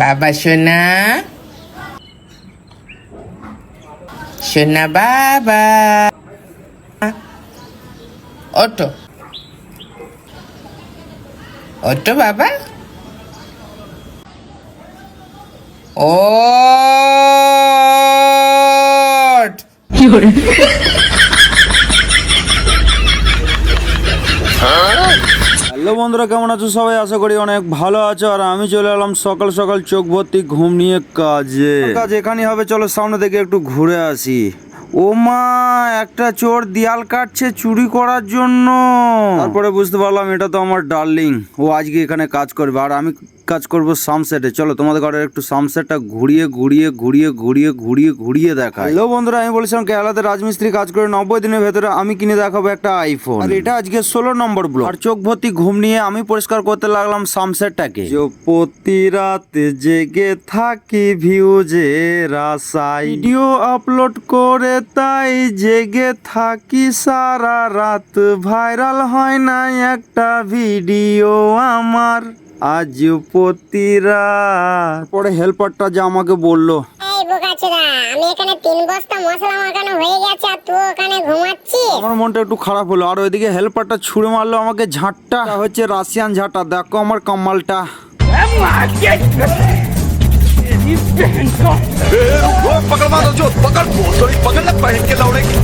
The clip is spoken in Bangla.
বাবা সোনা, সোনা বাবা, ওঠো ওঠো বাবা। ওঠ। হ্যালো বন্ধুরা, কেমন আছো সবাই? আশা করি অনেক ভালো আছো। আর আমি চলে এলাম সকাল সকাল চোখ ভর্তি ঘুম নিয়ে কাজ এখানেই হবে। চলো সামনে থেকে একটু ঘুরে আসি। ও মা, একটা চোর দেয়াল কাটছে চুরি করার জন্য। তারপরে বুঝতে পারলাম এটা তো আমার ডার্লিং, ও আজকে এখানে কাজ করবে আর আমি কাজ করব সানসেটে। চলো তোমাদের ঘরে একটু সানসেটটা ঘুরিয়ে দেখাই। হ্যালো বন্ধুরা, আমি বলেছিলাম কেরালাতে রাজমিস্ত্রি কাজ করে 90 দিনের ভেতরে আমি কিনে দেখাবো একটা আইফোন। আর এটা আজকে 16 নম্বর ব্লগ। আর চোখ ভর্তি ঘুম নিয়ে আমি পরিষ্কার করতে লাগলাম সানসেটটাকে। প্রতি রাতে জেগে থাকি ভিউজের আশায়, ভিডিও আপলোড করে তাই জেগে থাকি সারা রাত। ভাইরাল হয় না একটা ভিডিও আমার আজ প্রতি রাত। পরে হেল্পারটা যা আমাকে বললো, এই বোকাচোদা, আমি এখানে 3 বস্তা মশলা মাখানো হয়ে গেছে আর তুই ওখানে ঘুমাচ্ছিস। আমার মনটা একটু খারাপ হলো। আর ওইদিকে হেল্পারটা ছুঁড়ে মারলো আমাকে ঝাঁটটা, হচ্ছে রাশিয়ান ঝাঁটা। দেখো আমার কামালটা। पकड़ मारो जो पकड़, पकड़ पहन के दौड़ेगी।